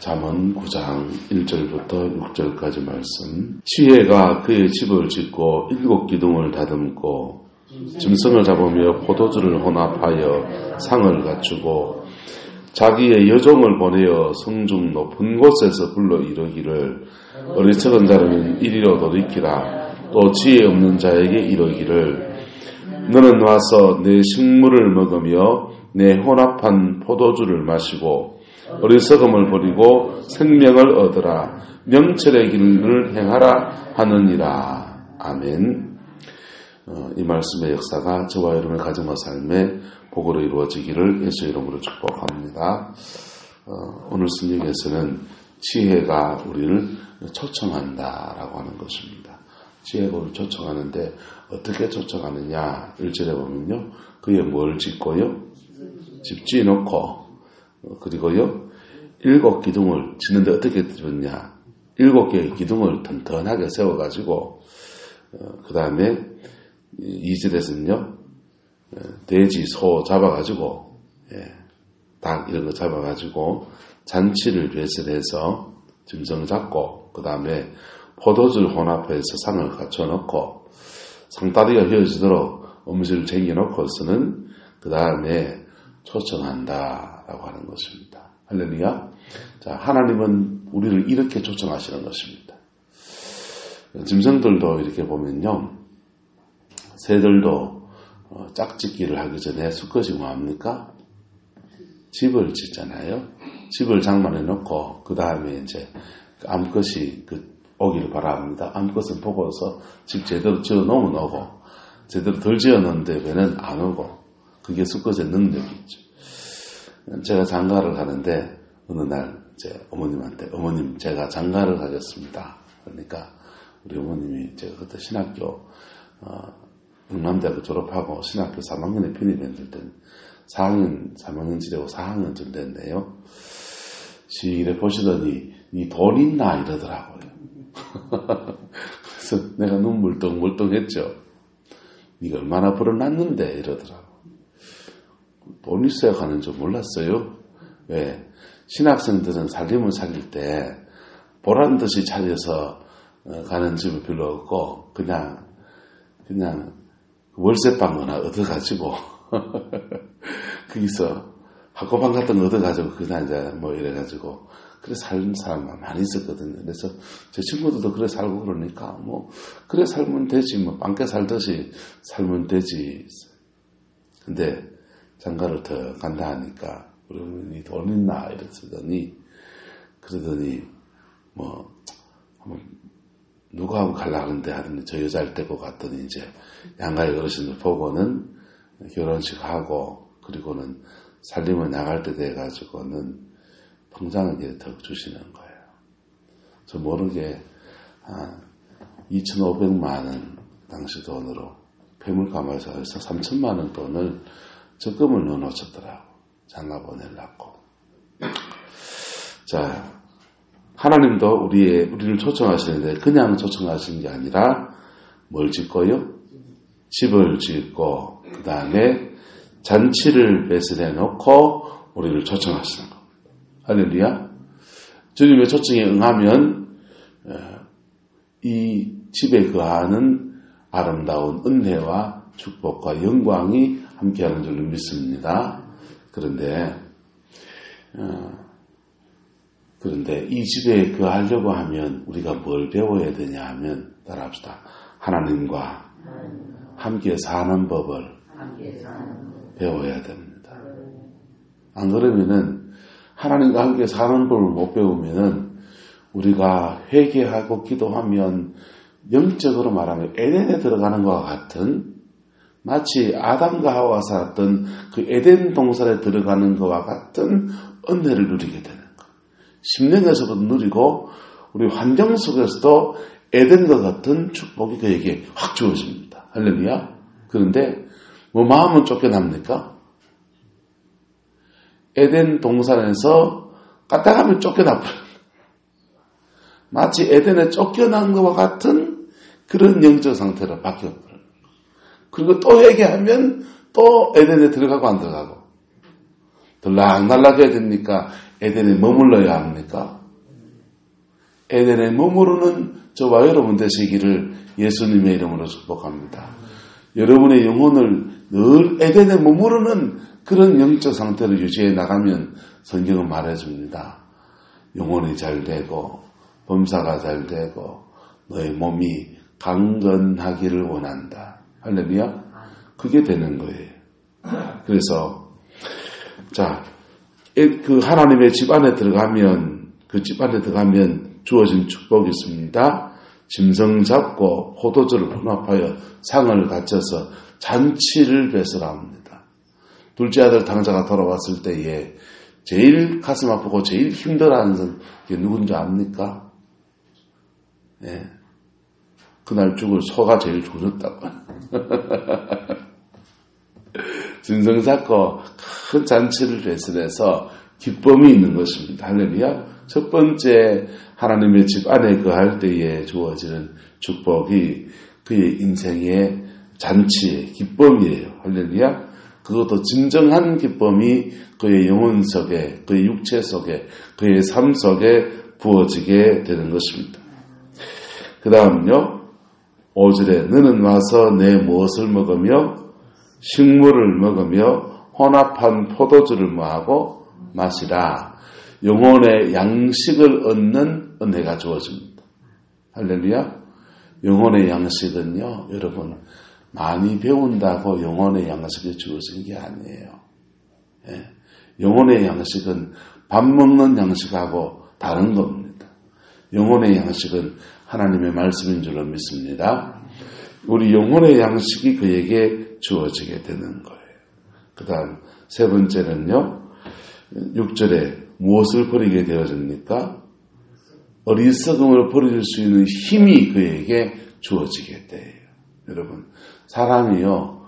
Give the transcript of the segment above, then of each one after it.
잠언 9장 1절부터 6절까지 말씀. 지혜가 그의 집을 짓고 7 기둥을 다듬고 짐승을 잡으며 포도주를 혼합하여 상을 갖추고 자기의 여종을 보내어 성중 높은 곳에서 불러 이르기를 어리석은 자는 이리로 돌이키라. 또 지혜 없는 자에게 이르기를 너는 와서 내 식물을 먹으며 내 혼합한 포도주를 마시고 어리석음을 버리고 생명을 얻으라. 명철의 길을 행하라 하느니라. 아멘. 이 말씀의 역사가 저와 여러분의 가정과 삶에 복으로 이루어지기를 예수 이름으로 축복합니다. 오늘 성경에서는 지혜가 우리를 초청한다라고 하는 것입니다. 지혜가 우리를 초청하는데 어떻게 초청하느냐. 1절에 보면요. 그의 뭘 짓고요? 집 지어놓고 그리고요 7 기둥을 짓는데 어떻게 짓냐. 7개의 기둥을 튼튼하게 세워가지고 그 다음에 2절에서는요 돼지, 소 잡아가지고 닭 이런 거 잡아가지고 잔치를 배설해서 짐승 잡고 그 다음에 포도주를 혼합해서 상을 갖춰놓고 상다리가 휘어지도록 음식을 쟁여놓고서는 그 다음에 초청한다라고 하는 것입니다. 할렐루야. 자, 하나님은 우리를 이렇게 초청하시는 것입니다. 짐승들도 이렇게 보면요, 새들도 짝짓기를 하기 전에 수컷이 뭐합니까? 집을 짓잖아요. 집을 장만해 놓고 그 다음에 이제 암컷이 오기를 바랍니다. 암컷은 보고서 집 제대로 지어 놓으면 오고 제대로 덜 지어 놓는데 왜는 안 오고. 그게 수컷의 능력이죠. 제가 장가를 가는데 어느 날 이제 어머님한테 어머님 제가 장가를 가겠습니다. 그러니까 우리 어머님이 제가 그때 신학교 영남대학교 졸업하고 신학교 3학년에 편입했을 때 4학년 3학년 지내고 4학년쯤 됐네요. 시기를 보시더니 니 돈 있나 이러더라고요. 그래서 내가 눈 물덩물덩했죠. 니가 얼마나 벌어놨는데 이러더라고요. 돈 있어야 가는 줄 몰랐어요. 왜? 신학생들은 살림을 살릴 때 보란듯이 차려서 가는 집은 별로 없고 그냥 월세방거나 얻어가지고 거기서 학고방 같은 거 얻어가지고 그냥 이제 뭐 이래가지고 그래 사는 사람만 많이 있었거든요. 그래서 제 친구들도 그래 살고 그러니까 뭐 그래 살면 되지 뭐 빵개 살듯이 살면 되지. 근데 장가를 더 간다 하니까 그러면 돈 있나 이랬더니 그러더니 뭐 한번 누구하고 가려는데 하더니 저 여자를 데리고 갔더니 이제 양가의 어르신들 보고는 결혼식 하고 그리고는 살림을 나갈 때 돼가지고는 통장을 더 주시는 거예요. 저 모르게 한 2,500만 원 당시 돈으로 폐물감에서 해서 3,000만 원 돈을 적금을 넣어놓으셨더라고. 장가 보내려고. 자, 하나님도 우리를 초청하시는데 그냥 초청하시는 게 아니라 뭘 짓고요? 집을 짓고 그 다음에 잔치를 배설해 놓고 우리를 초청하시는 겁니다. 할렐루야. 주님의 초청에 응하면 이 집에 거하는 아름다운 은혜와 축복과 영광이 함께하는 줄로 믿습니다. 그런데 이 집에 거하려고 하면 우리가 뭘 배워야 되냐 하면 따라합시다. 하나님과 함께 사는 법을 배워야 됩니다. 안 그러면은 하나님과 함께 사는 법을 못 배우면은 우리가 회개하고 기도하면 영적으로 말하면 에덴에 들어가는 것과 같은 마치 아담과 하와가 살았던 그 에덴 동산에 들어가는 것과 같은 은혜를 누리게 되는 것. 심령에서도 누리고 우리 환경 속에서도 에덴과 같은 축복이 그에게 확 주어집니다. 할렐루야. 그런데 뭐 마음은 쫓겨납니까? 에덴 동산에서 까딱하면 쫓겨나버려요. 마치 에덴에 쫓겨난 것과 같은 그런 영적 상태로 바뀌어버려요. 그리고 또 회개하면 또 에덴에 들어가고 안 들어가고 들락날락 해야 됩니까? 에덴에 머물러야 합니까? 에덴에 머무르는 저와 여러분 되시기를 예수님의 이름으로 축복합니다. 여러분의 영혼을 늘 에덴에 머무르는 그런 영적 상태를 유지해 나가면 성경은 말해줍니다. 영혼이 잘 되고 범사가 잘 되고 너의 몸이 강건하기를 원한다. 할렐루야. 그게 되는 거예요. 그래서 그 하나님의 집 안에 들어가면 그 집 안에 들어가면 주어진 축복이 있습니다. 짐승 잡고 포도주를 혼합하여 상을 갖춰서 잔치를 베풀합니다. 둘째 아들 당자가 돌아왔을 때에 제일 가슴 아프고 제일 힘들어하는 게 누군지 압니까? 예. 그날 죽을 소가 제일 좋았다고. 짐승 잡고 큰 잔치를 베풀어서 기쁨이 있는 것입니다. 할렐루야. 첫 번째 하나님의 집 안에 거할 때에 주어지는 축복이 그의 인생의 잔치의 기쁨이에요. 할렐루야. 그것도 진정한 기쁨이 그의 영혼 속에, 그의 육체 속에, 그의 삶 속에 부어지게 되는 것입니다. 그 다음요. 5절에 너는 와서 내 무엇을 먹으며 식물을 먹으며 혼합한 포도주를 뭐하고 마시라. 영혼의 양식을 얻는 은혜가 주어집니다. 할렐루야. 영혼의 양식은요, 여러분 많이 배운다고 영혼의 양식이 주어진 게 아니에요. 예. 영혼의 양식은 밥 먹는 양식하고 다른 겁니다. 영혼의 양식은 하나님의 말씀인 줄로 믿습니다. 우리 영혼의 양식이 그에게 주어지게 되는 거예요. 그 다음 세 번째는요. 6절에 무엇을 버리게 되어집니까? 어리석음을 버릴 수 있는 힘이 그에게 주어지게 돼요. 여러분, 사람이요,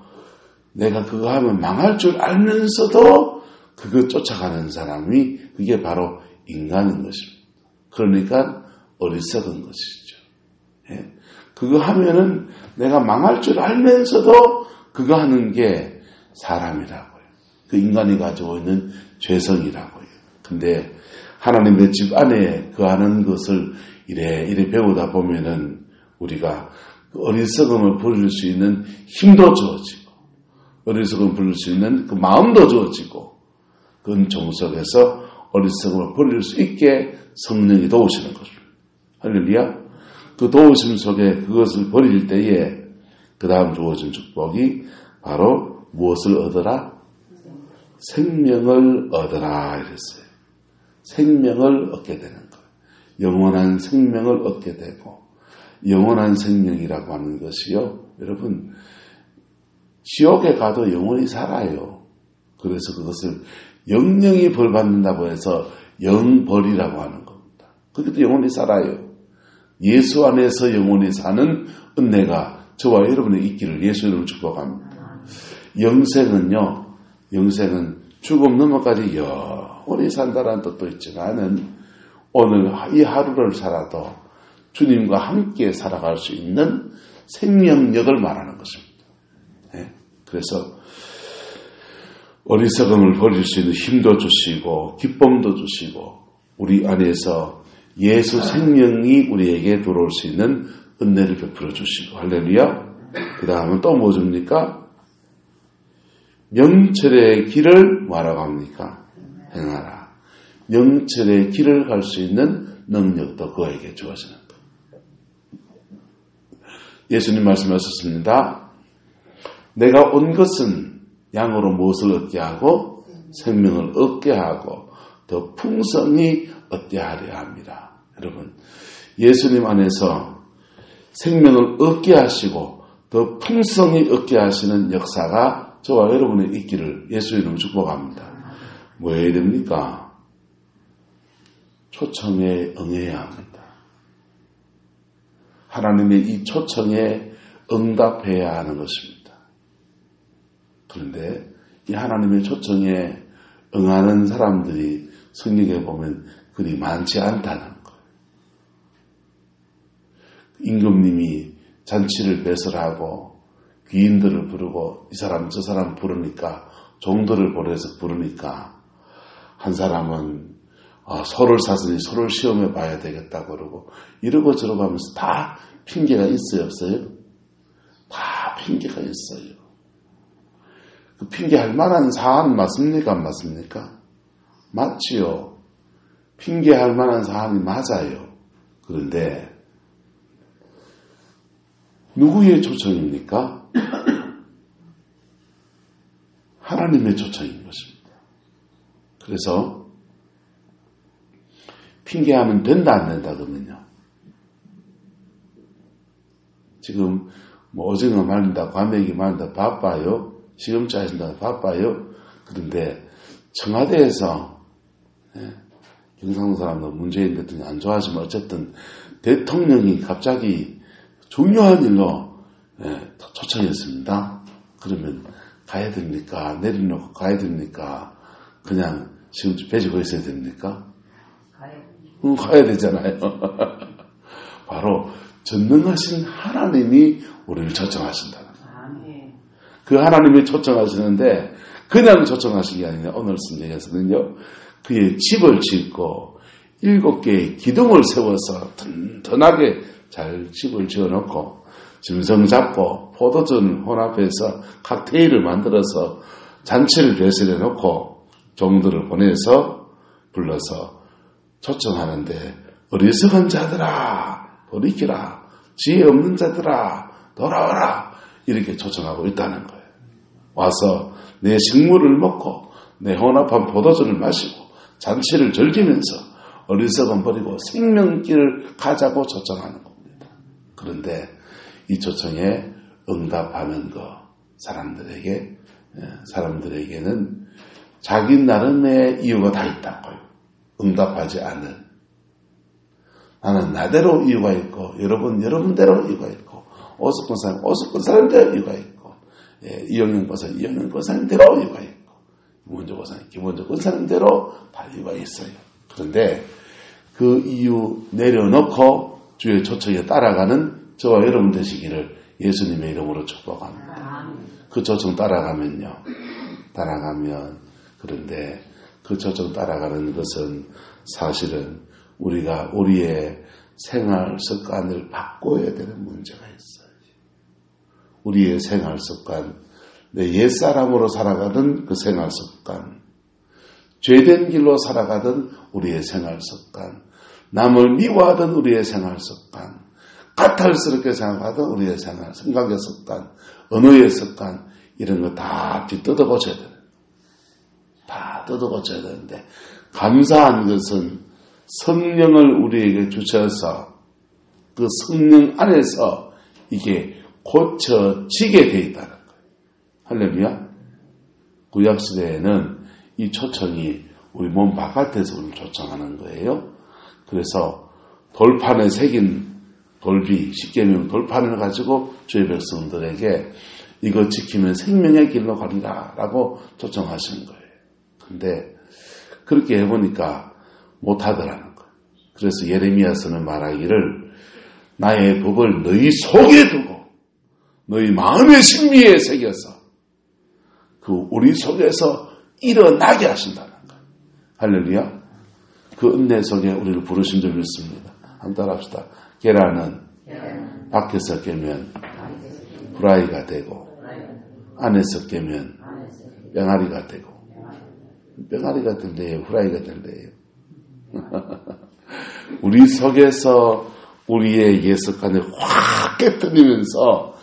내가 그거 하면 망할 줄 알면서도 그거 쫓아가는 사람이 그게 바로 인간인 것입니다. 그러니까 어리석은 것이죠. 예? 그거 하면은 내가 망할 줄 알면서도 그거 하는 게 사람이라고요. 그 인간이 가지고 있는 죄성이라고요. 근데 하나님의 집 안에 거하는 것을 이래 배우다 보면은 우리가 그 어리석음을 버릴 수 있는 힘도 주어지고 어리석음을 버릴 수 있는 그 마음도 주어지고 그 은총 속에서 어리석음을 버릴 수 있게 성령이 도우시는 것입니다. 할렐루야. 그 도우심 속에 그것을 버릴 때에 그 다음 주어진 축복이 바로 무엇을 얻어라? 생명을 얻어라 이랬어요. 생명을 얻게 되는 거예요. 영원한 생명을 얻게 되고 영원한 생명이라고 하는 것이요. 여러분 지옥에 가도 영원히 살아요. 그래서 그것을 영영이 벌받는다고 해서 영벌이라고 하는 겁니다. 그것도 영원히 살아요. 예수 안에서 영원히 사는 은혜가 저와 여러분에 있기를 예수 이름으로 축복합니다. 영생은요. 영생은 죽음 넘어까지 영원히 산다는 뜻도 있지만은 오늘 이 하루를 살아도 주님과 함께 살아갈 수 있는 생명력을 말하는 것입니다. 네? 그래서 어리석음을 버릴 수 있는 힘도 주시고 기쁨도 주시고 우리 안에서 예수 생명이 우리에게 들어올 수 있는 은혜를 베풀어 주시고 할렐루야. 그 다음은 또 뭐 줍니까? 영철의 길을 뭐라고 합니까? 행하라. 영철의 길을 갈 수 있는 능력도 그에게 주어지는 것. 예수님 말씀하셨습니다. 내가 온 것은 양으로 무엇을 얻게 하고 생명을 얻게 하고 더 풍성히 얻게 하려 합니다. 여러분, 예수님 안에서 생명을 얻게 하시고 더 풍성히 얻게 하시는 역사가 저와 여러분의 있기를 예수 이름으로 축복합니다. 뭐 해야 됩니까? 초청에 응해야 합니다. 하나님의 이 초청에 응답해야 하는 것입니다. 그런데 이 하나님의 초청에 응하는 사람들이 성경에 보면 그리 많지 않다는 거예요. 임금님이 잔치를 배설하고 귀인들을 부르고 이 사람 저 사람 부르니까 종들을 보내서 부르니까 한 사람은 소를 샀으니 소를 시험해 봐야 되겠다 그러고 이러고 저러고 하면서 다 핑계가 있어요, 없어요? 다 핑계가 있어요. 그 핑계할 만한 사안 맞습니까? 안 맞습니까? 맞지요. 핑계할 만한 사안이 맞아요. 그런데 누구의 초청입니까? 하나님의 초청인 것입니다. 그래서 핑계하면 된다 안 된다 그러면요. 지금 뭐 오징어 말린다, 과메기 말린다, 바빠요. 시금치 하신다, 바빠요. 그런데 청와대에서 경상도 사람도 문재인 대통령 안 좋아하지만 어쨌든 대통령이 갑자기 중요한 일로 초청했습니다. 그러면 가야 됩니까? 내려놓고 가야 됩니까? 그냥 시금치 배지고 있어야 됩니까? 가야 되잖아요. 바로 전능하신 하나님이 우리를 초청하신다는 거예요. 그 하나님이 초청하시는데 그냥 초청하신 게 아니라 오늘 성경에서는요. 그의 집을 짓고 7개의 기둥을 세워서 튼튼하게 잘 집을 지어놓고 짐승 잡고 포도전 혼합해서 칵테일을 만들어서 잔치를 배설해 놓고 종들을 보내서 불러서 초청하는데 어리석은 자들아 돌이키라 지혜 없는 자들아 돌아와라 이렇게 초청하고 있다는 거예요. 와서 내 식물을 먹고 내 혼합한 포도전을 마시고 잔치를 즐기면서 어리석은 버리고 생명길을 가자고 초청하는 겁니다. 그런데 이 초청에 응답하는 것 사람들에게는 자기 나름의 이유가 다 있다고요. 응답하지 않은 나는 나대로 이유가 있고 여러분대로 이유가 있고 오석권 사람대로 이유가 있고 이영영 권사님 이영영 권사님대로 이유가 있고 김원조 권사님 김원조 권사님대로 다 이유가 있어요. 그런데 그 이유 내려놓고 주의 초청에 따라가는 저와 여러분 되시기를 예수님의 이름으로 축복합니다. 그 초청 따라가면 그런데 그 초청 따라가는 것은 사실은 우리가 우리의 생활 습관을 바꿔야 되는 문제가 있어요. 우리의 생활 습관, 내 옛사람으로 살아가던 그 생활 습관, 죄된 길로 살아가던 우리의 생활 습관, 남을 미워하던 우리의 생활 습관, 까탈스럽게 생각하던 우리의 생각의 습관, 언어의 습관 이런 거 다 뒤뜯어 고쳐야 돼요. 다 뜯어 고쳐야 되는데 감사한 것은 성령을 우리에게 주셔서 그 성령 안에서 이게 고쳐지게 돼 있다는 거예요. 할렐루야. 구약시대에는 이 초청이 우리 몸 바깥에서 우리를 초청하는 거예요. 그래서 돌판에 새긴 돌비, 십계명 돌판을 가지고 주의 백성들에게 이거 지키면 생명의 길로 가리라 라고 초청하신 거예요. 근데 그렇게 해보니까 못하더라는 거예요. 그래서 예레미야서는 말하기를 나의 법을 너희 속에 두고 너희 마음의 신비에 새겨서 그 우리 속에서 일어나게 하신다는 거예요. 할렐루야. 그 은혜 속에 우리를 부르신 줄 믿습니다. 한번 따라합시다. 계란은 밖에서 깨면 후라이가 되고 안에서 깨면 병아리가 되고 병아리가 될래요? 후라이가 될래요? 우리 속에서 우리의 옛 습관을 확 깨뜨리면서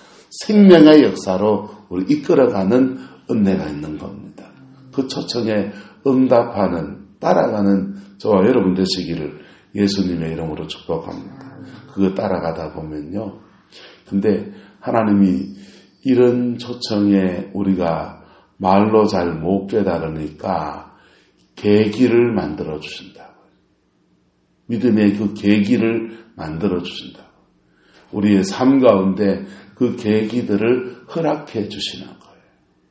생명의 역사로 우리 이끌어가는 은혜가 있는 겁니다. 그 초청에 응답하는 따라가는 저와 여러분 되시기를 예수님의 이름으로 축복합니다. 그거 따라가다 보면요. 근데 하나님이 이런 초청에 우리가 말로 잘 못 깨달으니까 계기를 만들어 주신다고요. 믿음의 그 계기를 만들어 주신다고. 우리의 삶 가운데 그 계기들을 허락해 주시는 거예요.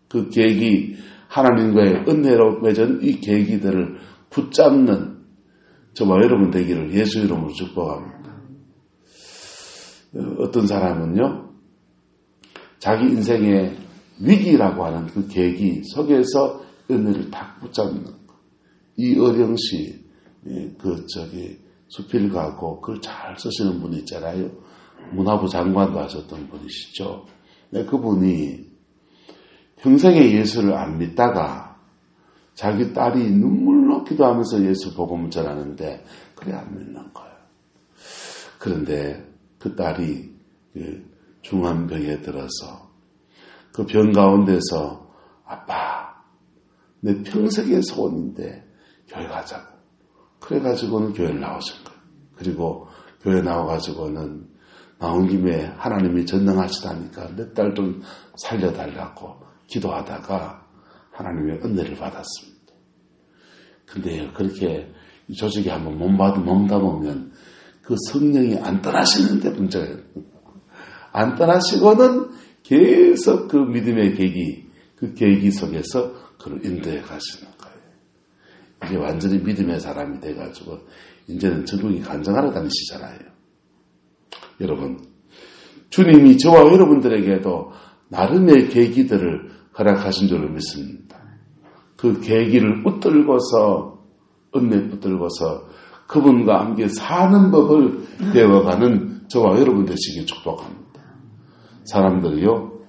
그 계기, 하나님과의 은혜로 맺은 이 계기들을 붙잡는 저와 여러분 되기를 예수 이름으로 축복합니다. 어떤 사람은요, 자기 인생의 위기라고 하는 그 계기 속에서 은혜를 딱 붙잡는 거. 이어령씨, 수필가고 글 잘 쓰시는 분이 있잖아요. 문화부 장관도 하셨던 분이시죠. 네, 그분이 평생에 예수를 안 믿다가 자기 딸이 눈물로 기도하면서 예수 복음을 전하는데 그래 안 믿는 거예요. 그런데 그 딸이 중한 병에 들어서 그 병 가운데서 아빠, 내 평생의 소원인데 교회 가자고. 그래가지고는 교회를 나오신 거예요. 그리고 교회 나와가지고는 나온 김에 하나님이 전능하시다니까 내 딸 좀 살려달라고 기도하다가 하나님의 은혜를 받았습니다. 근데 그렇게 조직이 한번 몸담으면 그 성령이 안 떠나시는데 문제예요. 안 떠나시고는 계속 그 믿음의 그 계기 속에서 그를 인도해 가시는 거예요. 이제 완전히 믿음의 사람이 돼가지고 이제는 전국이 간증하러 다니시잖아요. 여러분, 주님이 저와 여러분들에게도 나름의 계기들을 허락하신 줄로 믿습니다. 그 계기를 은혜 붙들고서 그분과 함께 사는 법을 배워가는 저와 여러분 되시길 축복합니다. 사람들이요,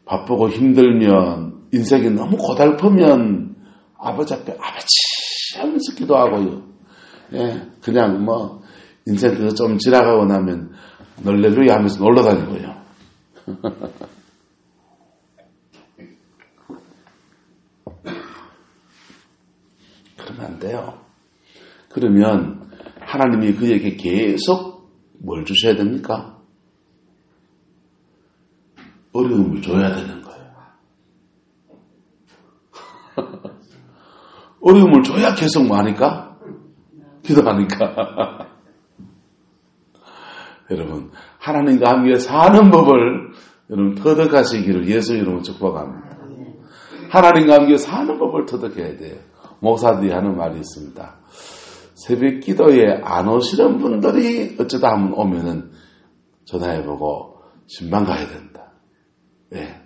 바쁘고 힘들면, 인생이 너무 고달프면 아버지 앞에 아버지 하면서 기도하고요. 예, 그냥 인생 그거 좀 지나가고 나면 널레루야 하면서 놀러 다니고요. 그러면 안 돼요. 그러면 하나님이 그에게 계속 뭘 주셔야 됩니까? 어려움을 줘야 되는 거예요. 어려움을 줘야 계속 뭐 하니까? 기도하니까. 여러분, 하나님과 함께 사는 법을 여러분 터득하시기를 예수 이름으로 축복합니다. 하나님과 함께 사는 법을 터득해야 돼요. 목사들이 하는 말이 있습니다. 새벽 기도에 안 오시는 분들이 어쩌다 한번 오면은 전화해보고 신방 가야 된다. 예.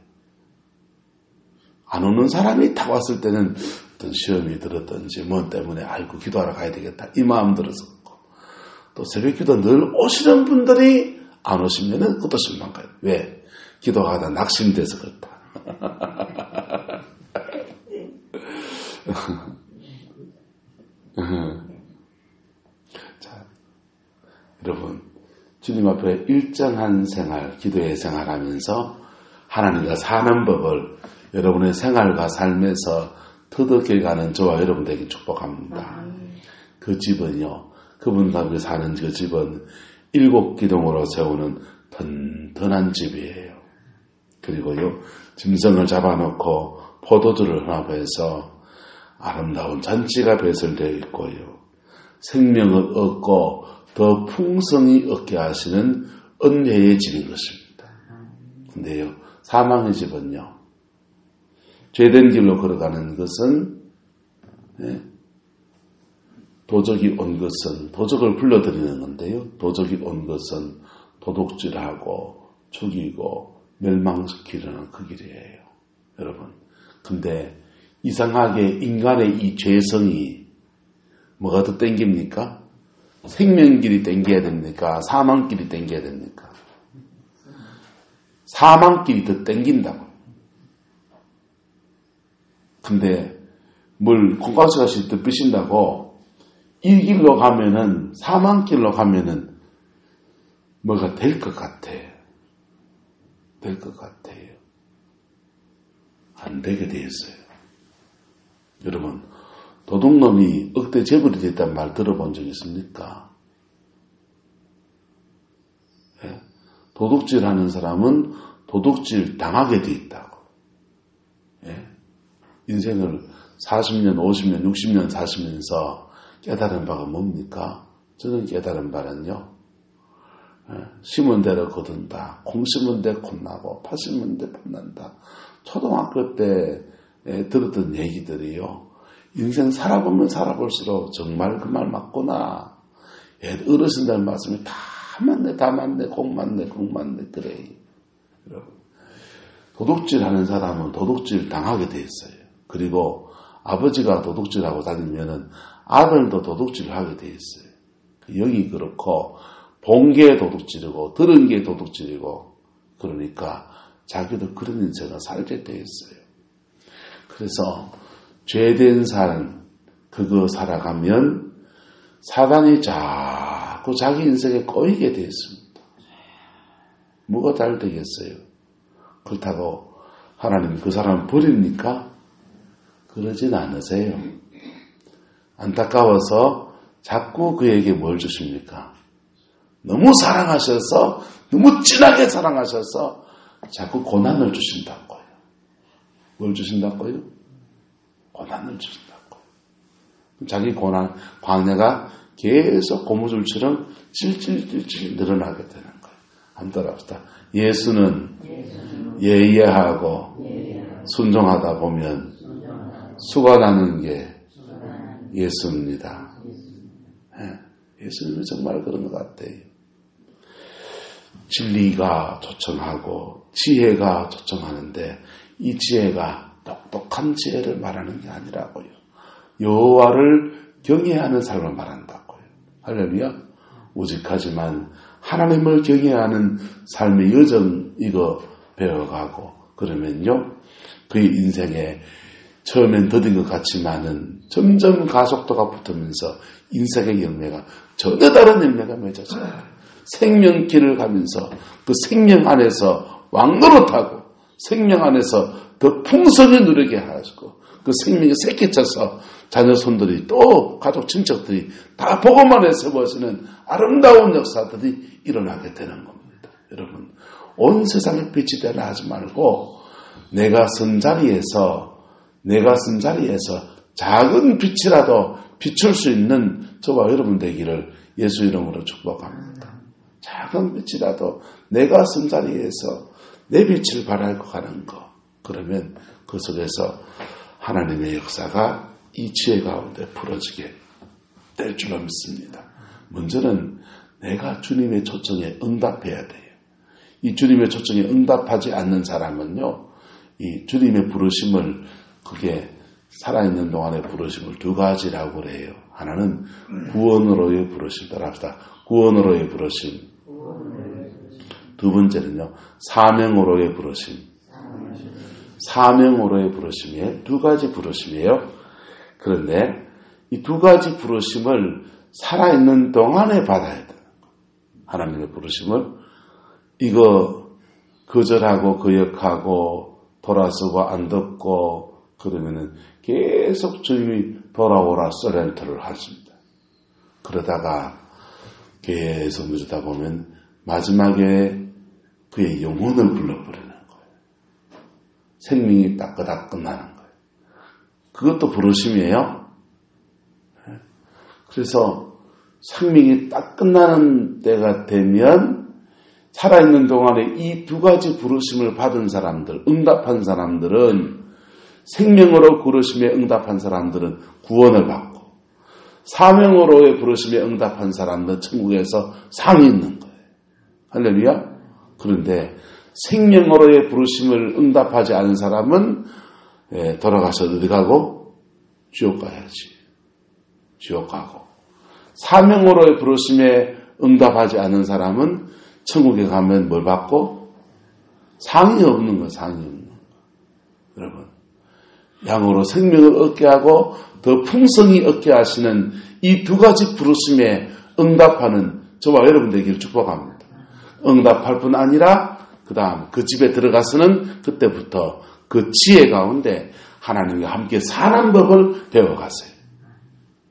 안 오는 사람이 딱 왔을 때는 어떤 시험이 들었든지 뭐 때문에 아이고 기도하러 가야 되겠다 이 마음 들었었고, 또 새벽 기도 늘 오시는 분들이 안 오시면은 그것도 신방 가요. 왜? 기도하다 낙심돼서 그렇다. 자, 여러분, 주님 앞에 일정한 생활, 기도의 생활하면서 하나님과 사는 법을 여러분의 생활과 삶에서 터득해가는 저와 여러분 되게 축복합니다. 그 집은요, 그분과 함께 사는 그 집은 7기둥으로 세우는 튼튼한 집이에요. 그리고요, 짐승을 잡아놓고 포도주를 혼합해서 아름다운 잔치가 배설되어 있고요, 생명을 얻고 더 풍성히 얻게 하시는 은혜의 집인 것입니다. 근데요, 사망의 집은요, 죄된 길로 걸어가는 것은, 도적이 온 것은, 도적을 불러들이는 건데요, 도적이 온 것은 도둑질하고 죽이고 멸망시키려는 그 길이에요. 여러분, 근데 이상하게 인간의 이 죄성이 뭐가 더 땡깁니까? 생명길이 땡겨야 됩니까? 사망길이 땡겨야 됩니까? 사망길이 더 땡긴다고. 근데 뭘 콩깍지같이 덮으신다고 이 길로 가면은, 사망길로 가면은 뭐가 될 것 같아요. 될 것 같아요. 안 되게 돼 있어요. 여러분, 도둑놈이 억대 재벌이 됐다는 말 들어본 적 있습니까? 예? 도둑질 하는 사람은 도둑질 당하게 돼 있다고. 예? 인생을 40년, 50년, 60년 사시면서 깨달은 바가 뭡니까? 저는 깨달은 바는요, 심은 대로 거둔다. 콩 심은 데 콩나고 팥 심은 데 팥난다. 초등학교 때 들었던 얘기들이요, 인생 살아보면 살아볼수록 정말 그 말 맞구나. 어르신들 말씀이 다 맞네, 다 맞네, 콩 맞네, 콩 맞네, 그래. 여러분, 도둑질 하는 사람은 도둑질 당하게 돼 있어요. 그리고 아버지가 도둑질하고 다니면은 아들도 도둑질을 하게 돼 있어요. 영이 그렇고 본 게 도둑질이고 들은 게 도둑질이고 그러니까 자기도 그런 인생을 살게 돼 있어요. 그래서 죄된 삶 그거 살아가면 사단이 자꾸 자기 인생에 꼬이게 돼 있습니다. 뭐가 잘 되겠어요? 그렇다고 하나님이 그 사람을 버립니까? 그러진 않으세요. 안타까워서 자꾸 그에게 뭘 주십니까? 너무 사랑하셔서 너무 진하게 사랑하셔서 자꾸 고난을 주신다고요. 뭘 주신다고요? 고난을 주신다고. 자기 고난, 광야가 계속 고무줄처럼 찔찔찔찔 늘어나게 되는 거예요. 한번 따라합시다. 예수는 예의하고 순종하다 보면 수가 나는 게 예수입니다. 예수님은 정말 그런 것 같아요. 진리가 초청하고 지혜가 초청하는데 이 지혜가 똑똑한 지혜를 말하는 게 아니라고요. 여호와를 경외하는 삶을 말한다고요. 할렐루야. 우직하지만 하나님을 경외하는 삶의 여정 이거 배워가고 그러면요. 그의 인생에 처음엔 더딘 것 같지만은 점점 가속도가 붙으면서 인생의 열매가 전혀 다른 열매가 맺어져요. 생명길을 가면서 그 생명 안에서 왕노릇하고 생명 안에서 더 풍성히 누리게 하시고 그 생명이 새끼쳐서 자녀 손들이 또 가족 친척들이 다 복음만에 세워지는 아름다운 역사들이 일어나게 되는 겁니다. 여러분 온 세상에 빛이 되라 하지 말고 내가 쓴 자리에서 작은 빛이라도 비출 수 있는 저와 여러분 되기를 예수 이름으로 축복합니다. 작은 빛이라도 내가 쓴 자리에서 내 빛을 발하고 가는 거. 그러면 그 속에서 하나님의 역사가 이 지혜 가운데 풀어지게 될 줄로 믿습니다. 먼저는 내가 주님의 초청에 응답해야 돼요. 이 주님의 초청에 응답하지 않는 사람은요. 이 주님의 부르심을 그게 살아있는 동안의 부르심을 두 가지라고 그래요. 하나는 구원으로의 부르심, 따라합시다. 구원으로의 부르심. 두 번째는요, 사명으로의 부르심. 사명으로의 부르심이에요. 두 가지 부르심이에요. 그런데 이 두 가지 부르심을 살아있는 동안에 받아야 돼요. 하나님의 부르심을 이거 거절하고 거역하고 돌아서고 안 듣고 그러면은 계속 주님이 돌아오라 서렌터를 하십니다. 그러다가 계속 미루다 보면 마지막에 그의 영혼을 불러버리는 거예요. 생명이 따끄닥 끝나는 거예요. 그것도 부르심이에요. 그래서 생명이 딱 끝나는 때가 되면 살아있는 동안에 이 두 가지 부르심을 받은 사람들, 응답한 사람들은 생명으로 부르심에 응답한 사람들은 구원을 받고 사명으로의 부르심에 응답한 사람들은 천국에서 상이 있는 거예요. 할렐루야. 그런데 생명으로의 부르심을 응답하지 않은 사람은 돌아가서 어디 가고? 지옥 가야지. 지옥 가고 사명으로의 부르심에 응답하지 않은 사람은 천국에 가면 뭘 받고? 상이 없는 거, 상이 없는 거. 여러분, 양으로 생명을 얻게 하고 더 풍성히 얻게 하시는 이 두 가지 부르심에 응답하는 저와 여러분 되기를 축복합니다. 응답할 뿐 아니라 그 다음 그 집에 들어가서는 그때부터 그 지혜 가운데 하나님과 함께 사는 법을 배워가세요.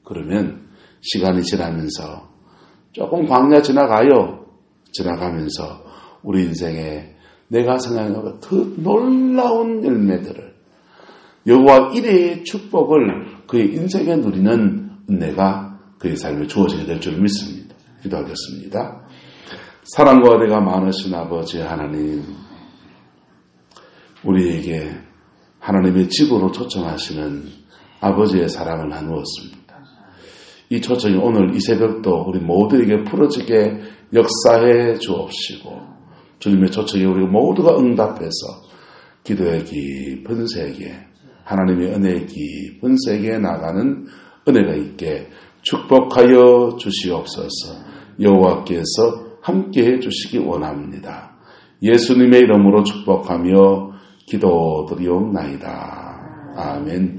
그러면 시간이 지나면서 조금 광야 지나가면서 우리 인생에 내가 생각하는 더 놀라운 열매들을 여호와 이레의 축복을 그의 인생에 누리는 은혜가 그의 삶에 주어지게 될 줄 믿습니다. 기도하겠습니다. 사랑과 은혜가 많으신 아버지 하나님, 우리에게 하나님의 집으로 초청하시는 아버지의 사랑을 나누었습니다. 이 초청이 오늘 이 새벽도 우리 모두에게 풀어지게 역사해 주옵시고 주님의 초청에 우리 모두가 응답해서 기도의 깊은 세계 하나님의 은혜의 깊은 세계에 나가는 은혜가 있게 축복하여 주시옵소서. 여호와께서 함께해 주시기 원합니다. 예수님의 이름으로 축복하며 기도드리옵나이다. 아멘.